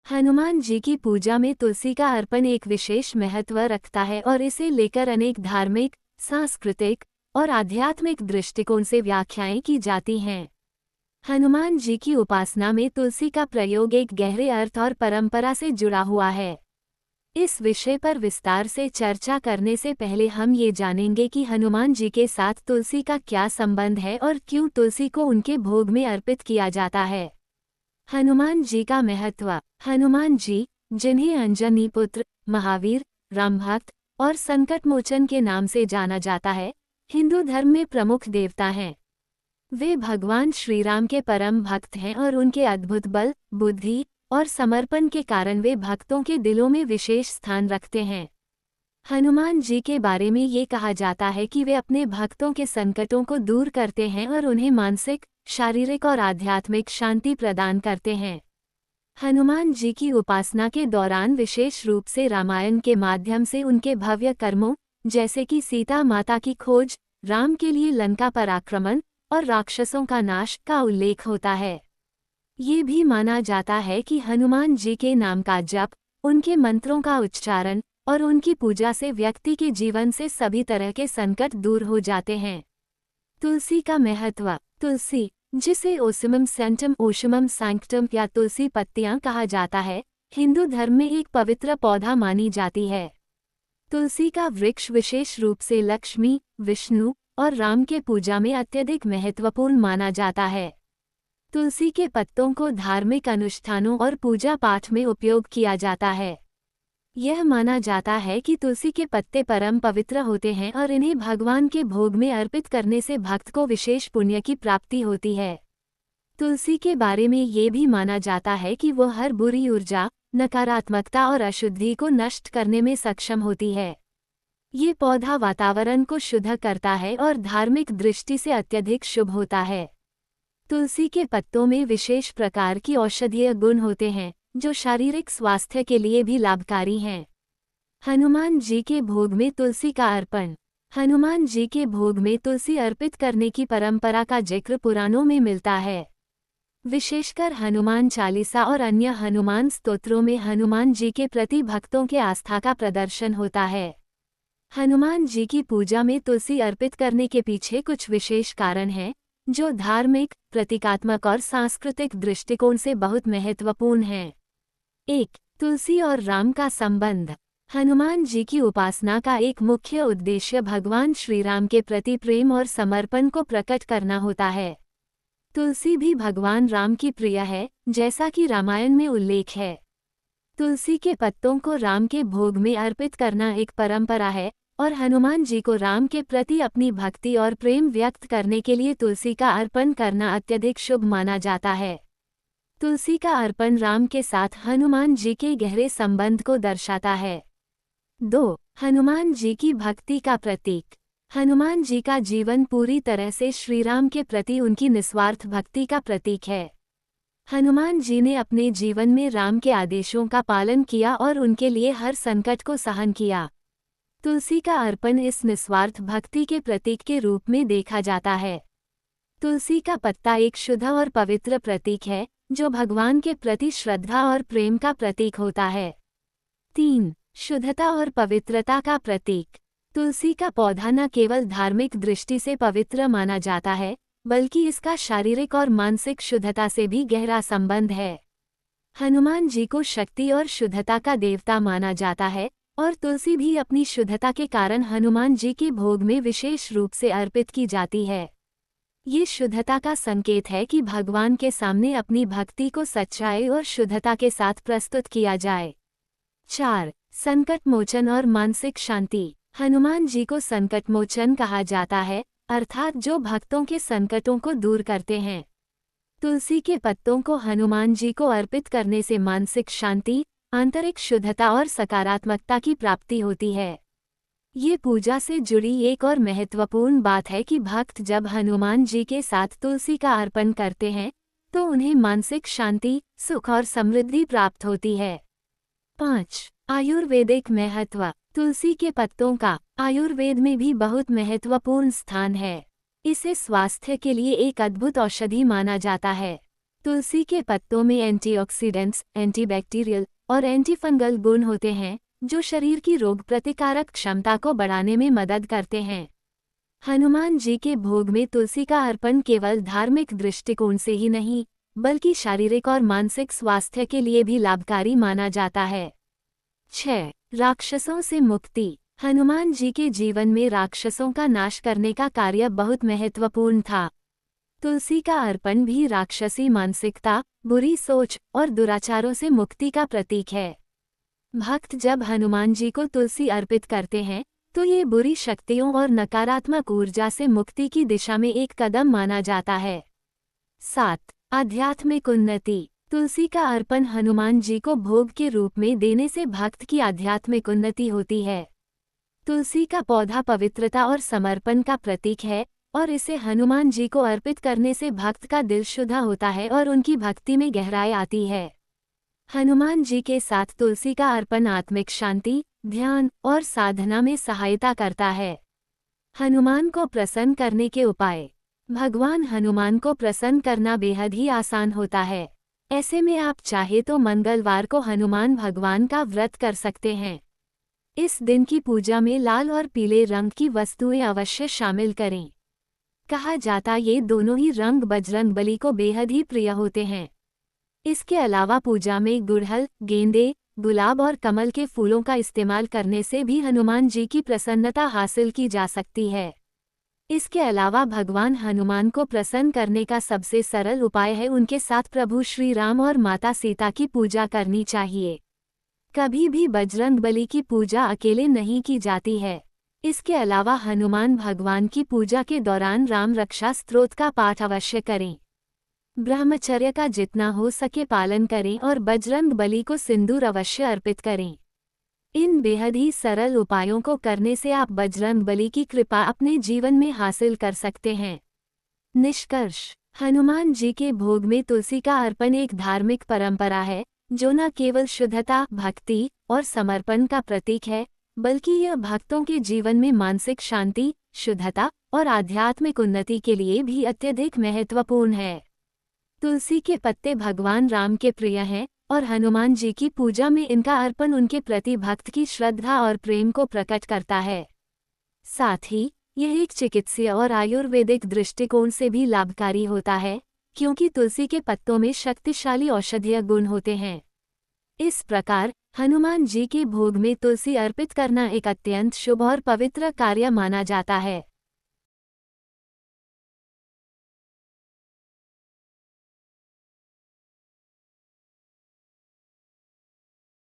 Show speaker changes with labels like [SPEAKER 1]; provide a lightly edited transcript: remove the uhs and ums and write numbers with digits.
[SPEAKER 1] हनुमान जी की पूजा में तुलसी का अर्पण एक विशेष महत्व रखता है और इसे लेकर अनेक धार्मिक, सांस्कृतिक और आध्यात्मिक दृष्टिकोण से व्याख्याएं की जाती हैं। हनुमान जी की उपासना में तुलसी का प्रयोग एक गहरे अर्थ और परंपरा से जुड़ा हुआ है। इस विषय पर विस्तार से चर्चा करने से पहले हम ये जानेंगे कि हनुमान जी के साथ तुलसी का क्या संबंध है और क्यों तुलसी को उनके भोग में अर्पित किया जाता है। हनुमान जी का महत्व। हनुमान जी, जिन्हें अंजनी पुत्र, महावीर, रामभक्त और संकटमोचन के नाम से जाना जाता है, हिंदू धर्म में प्रमुख देवता हैं। वे भगवान श्रीराम के परम भक्त हैं और उनके अद्भुत बल, बुद्धि और समर्पण के कारण वे भक्तों के दिलों में विशेष स्थान रखते हैं। हनुमान जी के बारे में ये कहा जाता है कि वे अपने भक्तों के संकटों को दूर करते हैं और उन्हें मानसिक, शारीरिक और आध्यात्मिक शांति प्रदान करते हैं। हनुमान जी की उपासना के दौरान विशेष रूप से रामायण के माध्यम से उनके भव्य कर्मों, जैसे कि सीता माता की खोज, राम के लिए लंका पर आक्रमण और राक्षसों का नाश का उल्लेख होता है। ये भी माना जाता है कि हनुमान जी के नाम का जप, उनके मंत्रों का उच्चारण और उनकी पूजा से व्यक्ति के जीवन से सभी तरह के संकट दूर हो जाते हैं। तुलसी का महत्व। तुलसी, जिसे ओसिमम सेंटम ओशमम सैंक्टम या तुलसी पत्तियां कहा जाता है, हिंदू धर्म में एक पवित्र पौधा मानी जाती है। तुलसी का वृक्ष विशेष रूप से लक्ष्मी, विष्णु और राम के पूजा में अत्यधिक महत्वपूर्ण माना जाता है। तुलसी के पत्तों को धार्मिक अनुष्ठानों और पूजा पाठ में उपयोग किया जाता है। यह माना जाता है कि तुलसी के पत्ते परम पवित्र होते हैं और इन्हें भगवान के भोग में अर्पित करने से भक्त को विशेष पुण्य की प्राप्ति होती है। तुलसी के बारे में ये भी माना जाता है कि वो हर बुरी ऊर्जा, नकारात्मकता और अशुद्धि को नष्ट करने में सक्षम होती है। ये पौधा वातावरण को शुद्ध करता है और धार्मिक दृष्टि से अत्यधिक शुभ होता है। तुलसी के पत्तों में विशेष प्रकार की औषधीय गुण होते हैं, जो शारीरिक स्वास्थ्य के लिए भी लाभकारी हैं। हनुमान जी के भोग में तुलसी का अर्पण। हनुमान जी के भोग में तुलसी अर्पित करने की परंपरा का जिक्र पुराणों में मिलता है। विशेषकर हनुमान चालीसा और अन्य हनुमान स्तोत्रों में हनुमान जी के प्रति भक्तों के आस्था का प्रदर्शन होता है। हनुमान जी की पूजा में तुलसी अर्पित करने के पीछे कुछ विशेष कारण हैं, जो धार्मिक, प्रतीकात्मक और सांस्कृतिक दृष्टिकोण से बहुत महत्वपूर्ण हैं। 1. तुलसी और राम का संबंध। हनुमान जी की उपासना का एक मुख्य उद्देश्य भगवान श्रीराम के प्रति प्रेम और समर्पण को प्रकट करना होता है। तुलसी भी भगवान राम की प्रिय है, जैसा कि रामायण में उल्लेख है। तुलसी के पत्तों को राम के भोग में अर्पित करना एक परंपरा है और हनुमान जी को राम के प्रति अपनी भक्ति और प्रेम व्यक्त करने के लिए तुलसी का अर्पण करना अत्यधिक शुभ माना जाता है। तुलसी का अर्पण राम के साथ हनुमान जी के गहरे संबंध को दर्शाता है। 2. हनुमान जी की भक्ति का प्रतीक। हनुमान जी का जीवन पूरी तरह से श्रीराम के प्रति उनकी निस्वार्थ भक्ति का प्रतीक है। हनुमान जी ने अपने जीवन में राम के आदेशों का पालन किया और उनके लिए हर संकट को सहन किया। तुलसी का अर्पण इस निस्वार्थ भक्ति के प्रतीक के रूप में देखा जाता है। तुलसी का पत्ता एक शुद्ध और पवित्र प्रतीक है, जो भगवान के प्रति श्रद्धा और प्रेम का प्रतीक होता है। 3. शुद्धता और पवित्रता का प्रतीक। तुलसी का पौधा न केवल धार्मिक दृष्टि से पवित्र माना जाता है, बल्कि इसका शारीरिक और मानसिक शुद्धता से भी गहरा संबंध है। हनुमान जी को शक्ति और शुद्धता का देवता माना जाता है और तुलसी भी अपनी शुद्धता के कारण हनुमान जी के भोग में विशेष रूप से अर्पित की जाती है। ये शुद्धता का संकेत है कि भगवान के सामने अपनी भक्ति को सच्चाई और शुद्धता के साथ प्रस्तुत किया जाए। 4. संकट मोचन और मानसिक शांति। हनुमान जी को संकट मोचन कहा जाता है, अर्थात जो भक्तों के संकटों को दूर करते हैं। तुलसी के पत्तों को हनुमान जी को अर्पित करने से मानसिक शांति, आंतरिक शुद्धता और सकारात्मकता की प्राप्ति होती है। ये पूजा से जुड़ी एक और महत्वपूर्ण बात है कि भक्त जब हनुमान जी के साथ तुलसी का अर्पण करते हैं, तो उन्हें मानसिक शांति, सुख और समृद्धि प्राप्त होती है। 5. आयुर्वेदिक महत्व। तुलसी के पत्तों का आयुर्वेद में भी बहुत महत्वपूर्ण स्थान है। इसे स्वास्थ्य के लिए एक अद्भुत औषधि माना जाता है। तुलसी के पत्तों में एंटीऑक्सीडेंट्स, एंटीबैक्टीरियल और एंटीफंगल गुण होते हैं, जो शरीर की रोग प्रतिकारक क्षमता को बढ़ाने में मदद करते हैं। हनुमान जी के भोग में तुलसी का अर्पण केवल धार्मिक दृष्टिकोण से ही नहीं, बल्कि शारीरिक और मानसिक स्वास्थ्य के लिए भी लाभकारी माना जाता है। 6. राक्षसों से मुक्ति। हनुमान जी के जीवन में राक्षसों का नाश करने का कार्य बहुत महत्वपूर्ण था। तुलसी का अर्पण भी राक्षसी मानसिकता, बुरी सोच और दुराचारों से मुक्ति का प्रतीक है। भक्त जब हनुमान जी को तुलसी अर्पित करते हैं, तो ये बुरी शक्तियों और नकारात्मक ऊर्जा से मुक्ति की दिशा में एक कदम माना जाता है। 7. आध्यात्मिक उन्नति। तुलसी का अर्पण हनुमान जी को भोग के रूप में देने से भक्त की आध्यात्मिक उन्नति होती है। तुलसी का पौधा पवित्रता और समर्पण का प्रतीक है, और इसे हनुमान जी को अर्पित करने से भक्त का दिल शुद्ध होता है और उनकी भक्ति में गहराई आती है। हनुमान जी के साथ तुलसी का अर्पण आत्मिक शांति, ध्यान और साधना में सहायता करता है। हनुमान को प्रसन्न करने के उपाय। भगवान हनुमान को प्रसन्न करना बेहद ही आसान होता है। ऐसे में आप चाहे तो मंगलवार को हनुमान भगवान का व्रत कर सकते हैं। इस दिन की पूजा में लाल और पीले रंग की वस्तुएं अवश्य शामिल करें। कहा जाता ये दोनों ही रंग बजरंगबली को बेहद ही प्रिय होते हैं। इसके अलावा पूजा में गुड़हल, गेंदे, गुलाब और कमल के फूलों का इस्तेमाल करने से भी हनुमान जी की प्रसन्नता हासिल की जा सकती है। इसके अलावा भगवान हनुमान को प्रसन्न करने का सबसे सरल उपाय है उनके साथ प्रभु श्री राम और माता सीता की पूजा करनी चाहिए। कभी भी बजरंगबली की पूजा अकेले नहीं की जाती है। इसके अलावा हनुमान भगवान की पूजा के दौरान राम रक्षा स्तोत्र का पाठ अवश्य करें। ब्रह्मचर्य का जितना हो सके पालन करें और बजरंगबली को सिंदूर अवश्य अर्पित करें। इन बेहद ही सरल उपायों को करने से आप बजरंगबली की कृपा अपने जीवन में हासिल कर सकते हैं। निष्कर्ष। हनुमान जी के भोग में तुलसी का अर्पण एक धार्मिक परंपरा है, जो न केवल शुद्धता, भक्ति और समर्पण का प्रतीक है, बल्कि यह भक्तों के जीवन में मानसिक शांति, शुद्धता और आध्यात्मिक उन्नति के लिए भी अत्यधिक महत्वपूर्ण है। तुलसी के पत्ते भगवान राम के प्रिय हैं, और हनुमान जी की पूजा में इनका अर्पण उनके प्रति भक्त की श्रद्धा और प्रेम को प्रकट करता है। साथ ही यह एक चिकित्सीय और आयुर्वेदिक दृष्टिकोण से भी लाभकारी होता है, क्योंकि तुलसी के पत्तों में शक्तिशाली औषधीय गुण होते हैं। इस प्रकार हनुमान जी के भोग में तुलसी अर्पित करना एक अत्यंत शुभ और पवित्र कार्य माना जाता है।